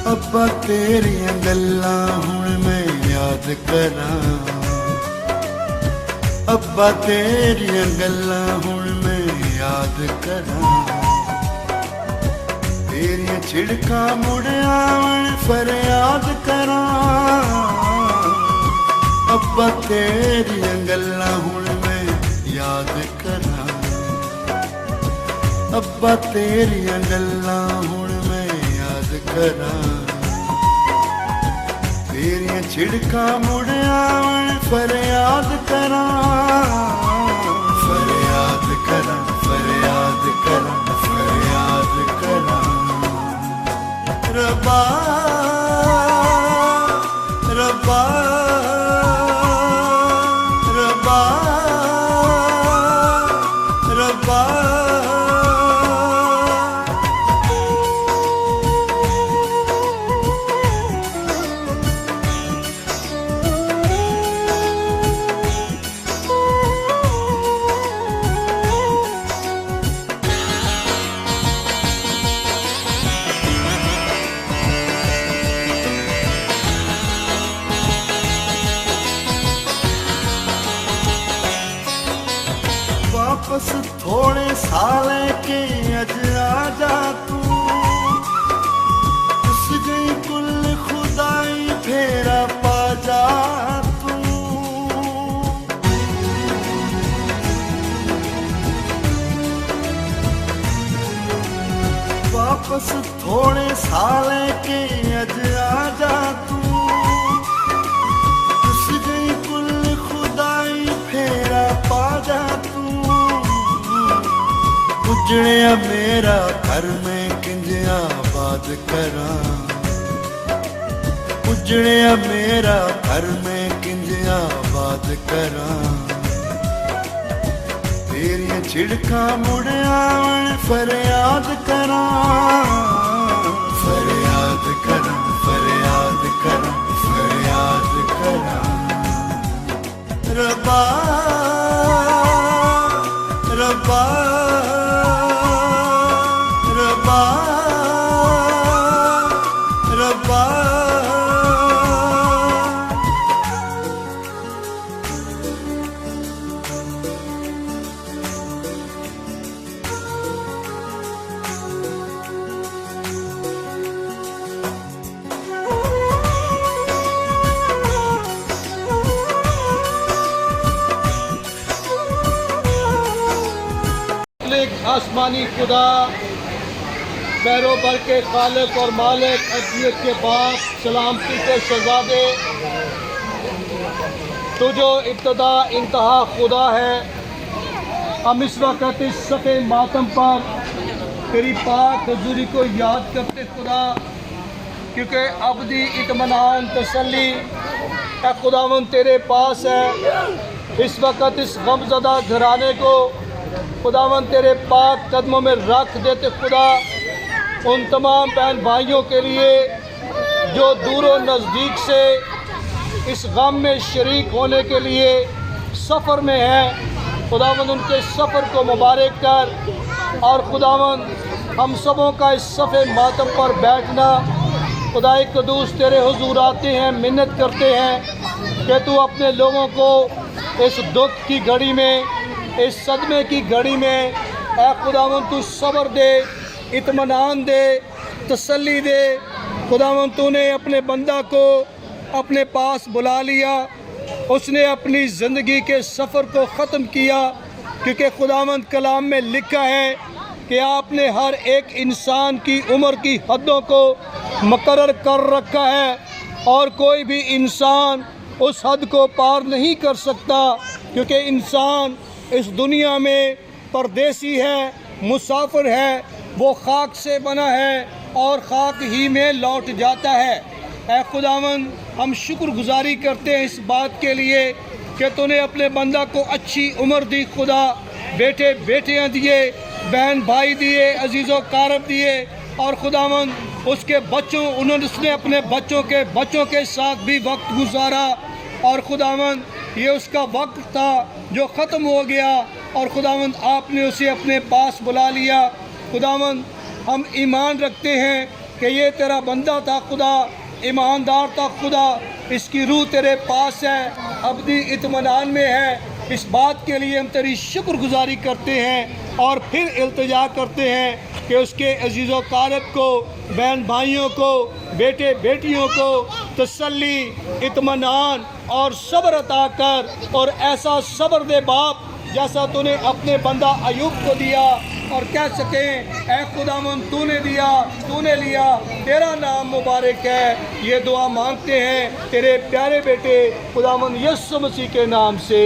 अब्बा तेरियां गल्लां हुण मैं याद करां, अब्बा तेरियां गल्लां हुण मैं याद करां, तेरियां छिड़कां मुड़ आवन फरियाद करां। अब्बा तेरियां गल्लां हुण मैं याद करां, अब्बा तेरियां गल्लां हुण मैं याद करां, तेरियां छिड़कां मुड़ आवन फरियाद करां, फरियाद करां, फरियाद करां, फरियाद करां। रब्बा रब्बा रब्बा रब्बा वापस थोड़े साल के अज आजा तू, उस गई कुल खुदाई फेरा पा जा तू। वापस थोड़े साल के अज आजा तू, उस गई कुल खुदाई फेरा पा जा तू। उजड़िया मेरा घर में किंज आबाद करां, उजड़िया मेरा घर में किंज आबाद करां, तेरियां छिड़कां मुड़ आवन फरियाद करां, फरियाद करां, फरियाद करां, फरियाद करां। रब्बा रब्बा रब्बा रब्बा आसमानी खुदा पैरों पर के खालिक और मालिक अज़ियत के बाप सलामती के शहज़ादे, तो जो इब्तदा इंतहा खुदा है, हम इस वक्त इस सफ़े मातम पर तेरी पाक हुज़ूरी को याद करते खुदा, क्योंकि अबदी इत्मीनान तसल्ली ए खुदावन तेरे पास है। इस वक्त इस गमज़दा घराने को खुदावन तेरे पाक कदमों में रख देते खुदा, उन तमाम बहन भाइयों के लिए जो दूर व नज़दीक से इस गम में शरीक होने के लिए सफ़र में हैं, खुदावन उनके सफ़र को मुबारक कर। और खुदावन हम सबों का इस सफ़े मातम पर बैठना, खुदाए कदूस तेरे हुजूर आते हैं, मिन्नत करते हैं कि तू अपने लोगों को इस दुख की घड़ी में, इस सदमे की घड़ी में ऐ खुदावन तू सब्र दे, इत्मीनान दे, तसल्ली दे। खुदावन तूने अपने बंदा को अपने पास बुला लिया, उसने अपनी ज़िंदगी के सफ़र को ख़त्म किया, क्योंकि खुदावन कलाम में लिखा है कि आपने हर एक इंसान की उम्र की हदों को मुकर्रर कर रखा है और कोई भी इंसान उस हद को पार नहीं कर सकता, क्योंकि इंसान इस दुनिया में परदेसी है, मुसाफिर है, वो खाक से बना है और खाक ही में लौट जाता है। ऐ खुदावन हम शुक्रगुजारी करते हैं इस बात के लिए कि तूने अपने बंदा को अच्छी उम्र दी खुदा, बेटे बेटियां दिए, बहन भाई दिए, अजीज़ों कारब दिए, और खुदावन उसके बच्चों, उसने अपने बच्चों के साथ भी वक्त गुजारा, और खुदावन ये उसका वक्त था जो ख़त्म हो गया, और खुदावन आपने उसे अपने पास बुला लिया। खुदावन हम ईमान रखते हैं कि ये तेरा बंदा था खुदा, ईमानदार था खुदा, इसकी रूह तेरे पास है, अब्दी इत्मीनान में है। इस बात के लिए हम तेरी शुक्रगुजारी करते हैं और फिर इल्तिजा करते हैं कि उसके अजीज़ो कारब को, बहन भाइयों को, बेटे बेटियों को तसल्ली, इत्मीनान और सब्र अता कर, और ऐसा सब्र दे बाप जैसा तूने अपने बंदा अयूब को दिया, और कह सकें ऐ खुदावंद तूने दिया, तूने लिया, तेरा नाम मुबारक है। ये दुआ मांगते हैं तेरे प्यारे बेटे खुदावंद यीशु मसीह के नाम से,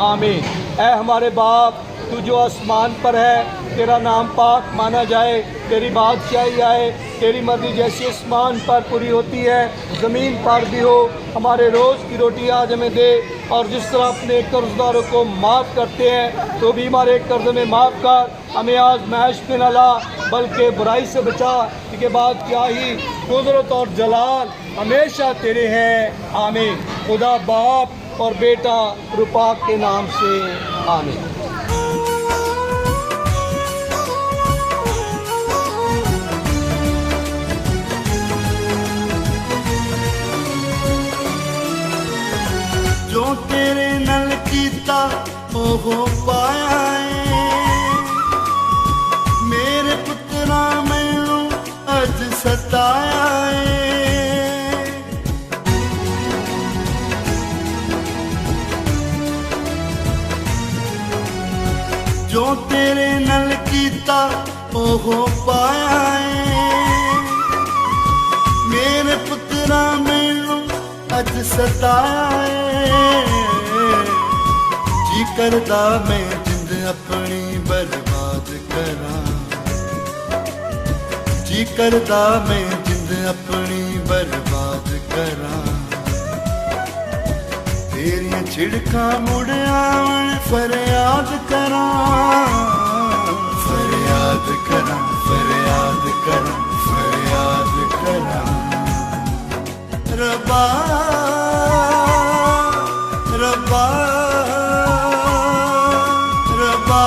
आमीन। ऐ हमारे बाप, तू जो आसमान पर है, तेरा नाम पाक माना जाए, तेरी बादशाही आए, तेरी मर्जी जैसी आसमान पर पूरी होती है ज़मीन पर भी हो। हमारे रोज़ की रोटी आज हमें दे, और जिस तरह अपने कर्जदारों को माफ़ करते हैं तो भी हमारे कर्ज में माफ़ कर, हमें आज़माइश में न ला बल्कि बुराई से बचा। इसके बाद क्या ही कुदरत और जलाल हमेशा तेरे हैं, आमीन। खुदा बाप और बेटा रुपाक के नाम से, आमीन। जो तेरे नल कीता ओहो पाया है, मेरे पुत्रा मैनू अज सताया है। जो तेरे नल कीता ओहो पाया है, मेरे पुत्रा मैनू अज सताया है। जी करदा मैं जिंद अपनी बर्बाद करा, जी करदा मैं जिंद अपनी बर्बाद करा। तेरियां छिड़कां मुड़ आवन फरियाद करा, फरियाद करा, फरियाद करा, फरियाद करा। रब्बा रब्बा रब्बा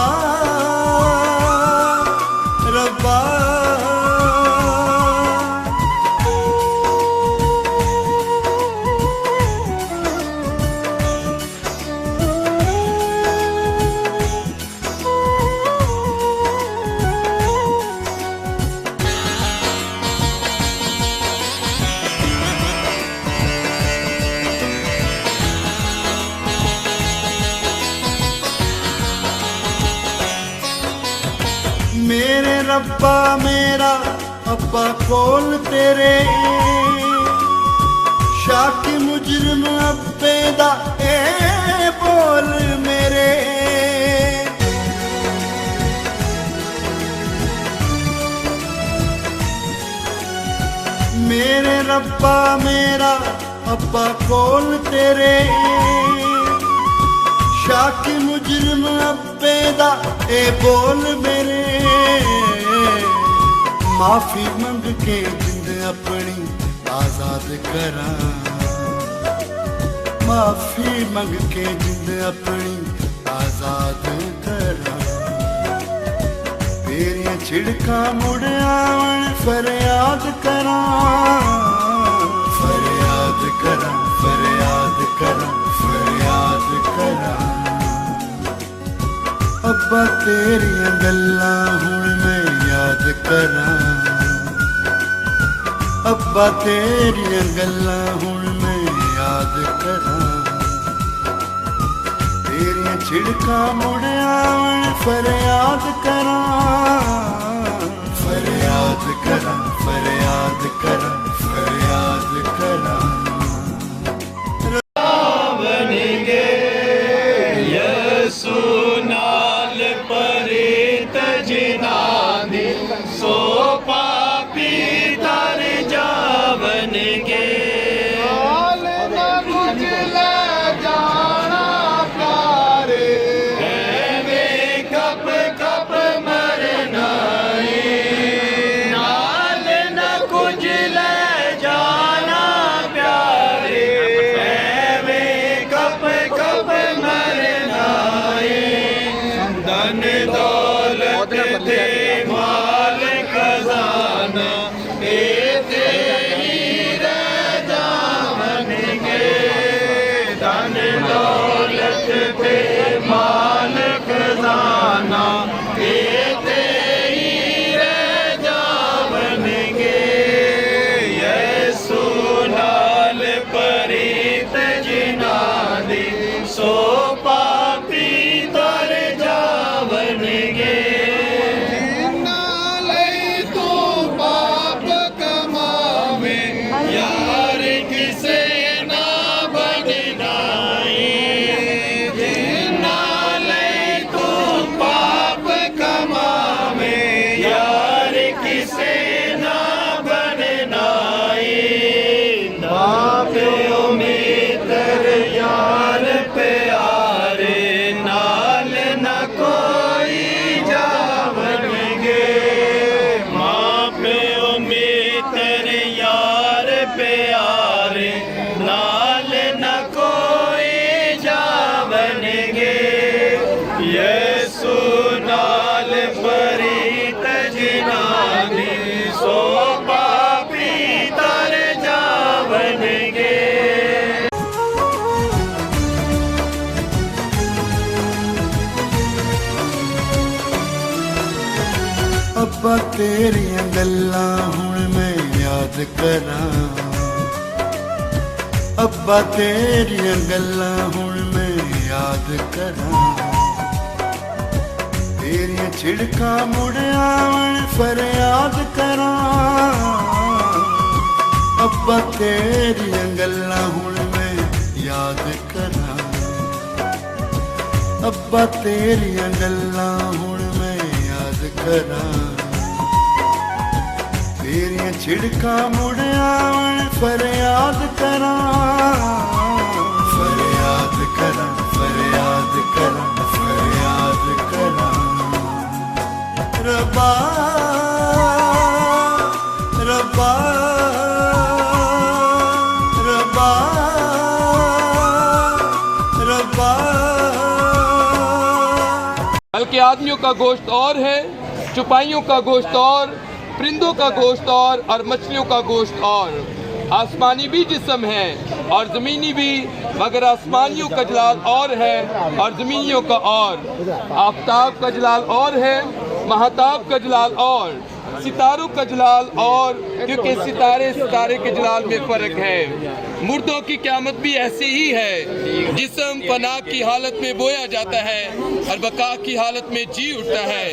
रब्बा। मेरे रब्बा मेरा अब्बा कोल तेरे, शाकी मुजरिम अब्बे दा ए बोल मेरे। मेरे रब्बा मेरा अब्बा कोल तेरे, शाकी मुजरिम अब्बे दा ए बोल मेरे। माफी मंग के जिंद अपनी आजाद करा, माफी मंग के जिंद अपनी आजाद करा। तेरियां छिड़कां मुड़ आवन फरियाद करा, फरियाद करा, फरियाद करा, फरियाद करा। अब्बा तेरियां गल्लां हुण मैं याद करा, अब्बा तेरियां गल्लां हुण मैं याद करा। तेरियां छिड़कां मुड़ आवन फरियाद करा, फरियाद करा, फरियाद करा, फरियाद करा। अब्बा तेरियां गल्लां हुण मैं याद करां, अब्बा तेरियां गल्लां हुण मैं याद करां, तेरियां छिड़कां मुड़ आवन फरियाद करां, अब्बा तेरियां गल्लां हुण मैं याद करां, अब्बा तेरियां गल्लां हुण मैं याद करां, तेरियां छिड़कां मुड़ आवन फरियाद करां, फरियाद करां, फरियाद करां, फरियाद करां। रब्बा रब्बा रब्बा रब्बा। बल्कि आदमियों का गोश्त और है, चुपाइयों का गोश्त और, परिंदों का गोश्त और मछलियों का गोश्त और। आसमानी भी जिस्म है और ज़मीनी भी, मगर आसमानियों का जलाल और है और ज़मीनियों का और। आफताब का जलाल और है, महताब का जलाल और, सितारों का जलाल और, क्योंकि सितारे सितारे के जलाल में फ़र्क है। मुर्दों की क़यामत भी ऐसी ही है, जिस्म फना की हालत में बोया जाता है और बका की हालत में जी उठता है,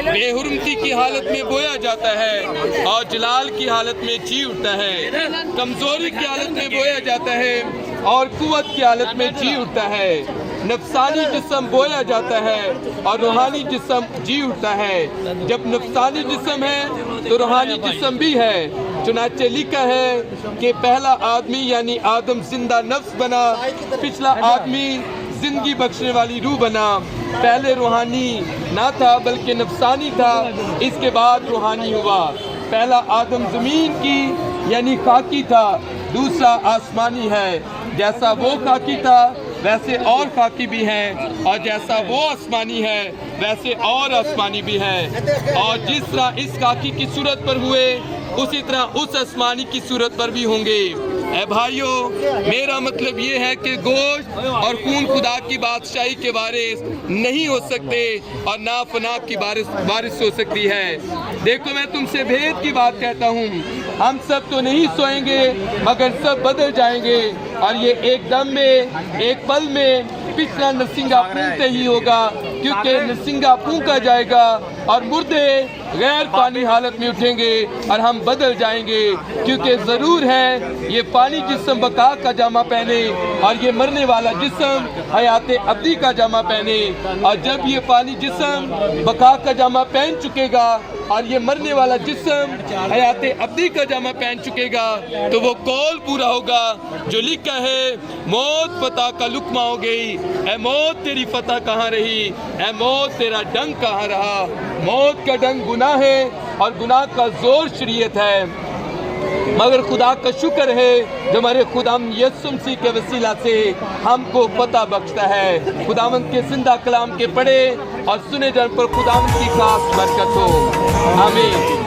बेहुरमती की हालत में बोया जाता है और जलाल की हालत में जी उठता है, कमज़ोरी की हालत में बोया जाता है और कुव्वत की हालत में जी उठता है। नफसानी जिस्म बोया जाता है और रूहानी जिस्म जी उठता है। जब नफसानी जिस्म है तो रूहानी जिस्म भी है। चुनाचे लिखा है कि पहला आदमी यानी आदम जिंदा नफ्स बना, पिछला आदमी जिंदगी बख्शने वाली रूह बना। पहले रूहानी ना था बल्कि नफसानी था, इसके बाद रूहानी हुआ। पहला आदम ज़मीन की यानी खाकी था, दूसरा आसमानी है। जैसा वो खाकी था वैसे और खाकी भी है, और जैसा वो आसमानी है वैसे और आसमानी भी है। और जिस तरह इस खाकी की सूरत पर हुए उसी तरह उस आसमानी की सूरत पर भी होंगे। ए भाइयों, मेरा मतलब ये है कि गोश्त और खून खुदा की बादशाही के वारिस नहीं हो सकते और ना फना की वारिस हो सकती है। देखो, मैं तुमसे भेद की बात कहता हूँ, हम सब तो नहीं सोएंगे मगर सब बदल जाएंगे, और ये एक दम में, एक पल में पिछला नरसिंगा फूंकते ही होगा, क्योंकि नरसिंगा फूंका जाएगा और मुर्दे गैर पानी हालत में उठेंगे और हम बदल जाएंगे। क्योंकि ज़रूर है ये पानी जिस्म बका का जामा पहने और ये मरने वाला जिस्म हयात अब्दी का जामा पहने। और जब ये पानी जिस्म बका का जामा पहन चुकेगा और ये मरने वाला जिस्म हयात अब्दी का जामा पहन चुकेगा, तो वो कौल पूरा होगा जो लिखा है, मौत फतह का लुकमा हो गई, ए मौत तेरी फतह कहाँ रही, ए मौत तेरा डंक कहाँ रहा। मौत का डंक गुनाह है और गुनाह का जोर शरीयत है। मगर खुदा का शुक्र है जो हमारे खुदाम यीशु मसीह के वसीला से हमको पता बख्शता है। खुदावंद के जिंदा कलाम के पढ़े और सुने जाने पर खुदावंद की खास बरकत हो। आमीन।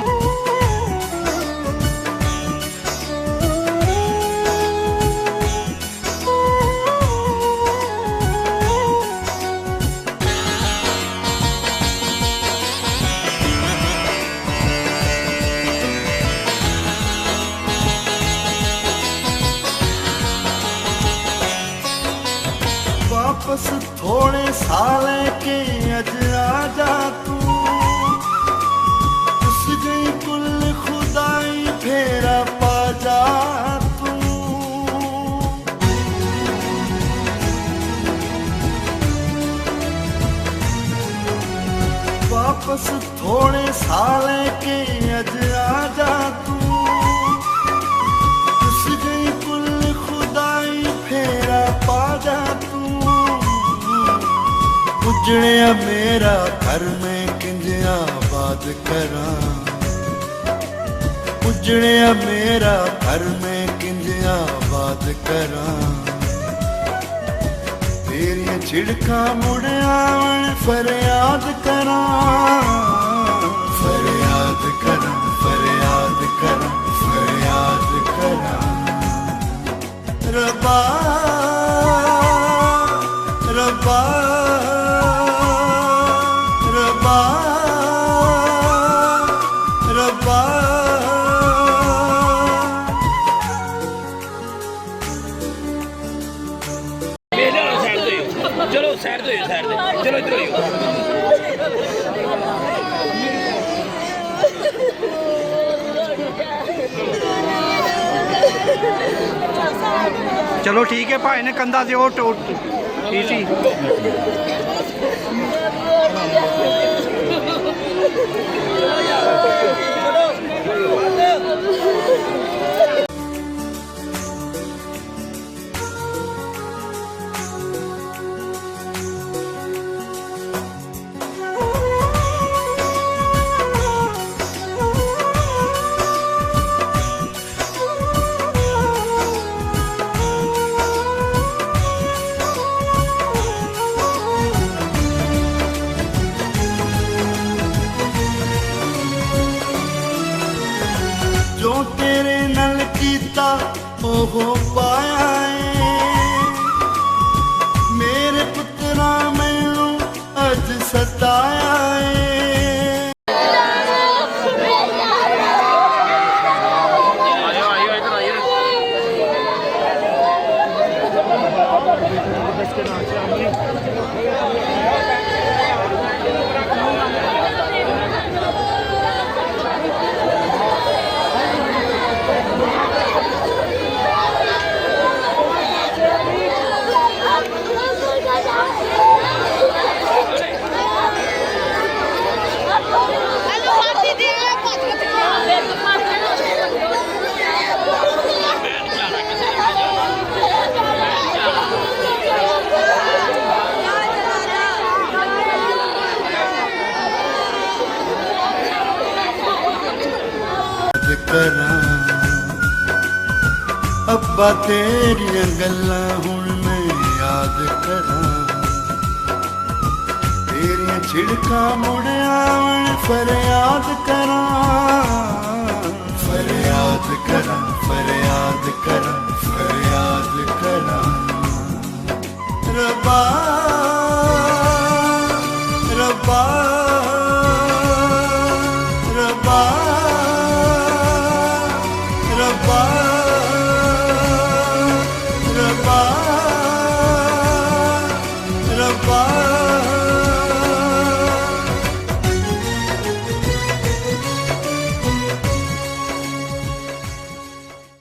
वापस थोड़े साले के अज आजा तू, तुस गई कुल खुदाई फेरा पा जा तू। वापस थोड़े साले के अज आजा तू, तुस गई कुल खुदाई फेरा पा जा तू। उजड़िया मेरा घर में किंज आबाद करा, उजड़िया मेरा घर में किंज आबाद करा। तेरियां छिड़का मुड़ आवन फरियाद करा, फरियाद करा, फरियाद करा, फरियाद करा। रब्बा रब्बा रब्बा ਚਲੋ ਠੀਕ ਹੈ ਭਾਈ ਨੇ ਕੰਧਾ ਤੇ ਉਹ ਕੀ ਸੀ ਜੋ ਤੇਰੇ ਨਾਲ ਕੀਤਾ ਉਹ ਪਾਇਆ ਏ ਮੇਰੇ ਪੁੱਤਰਾ ਮੈਨੂੰ ਅੱਜ ਸਤਾਇਆ ਏ ਕਰਾਂ ਅੱਬਾ ਤੇਰੀਆਂ ਗੱਲਾਂ ਹੁਣ ਮੈਂ ਯਾਦ ਕਰਾਂ ਤੇਰੀਆਂ ਛਿੜਕਾਂ ਮੁੜ ਆਵਣ ਫਰਿਆਦ ਕਰਾਂ ਫਰਿਆਦ ਕਰਾਂ ਫਰਿਆਦ ਕਰਾਂ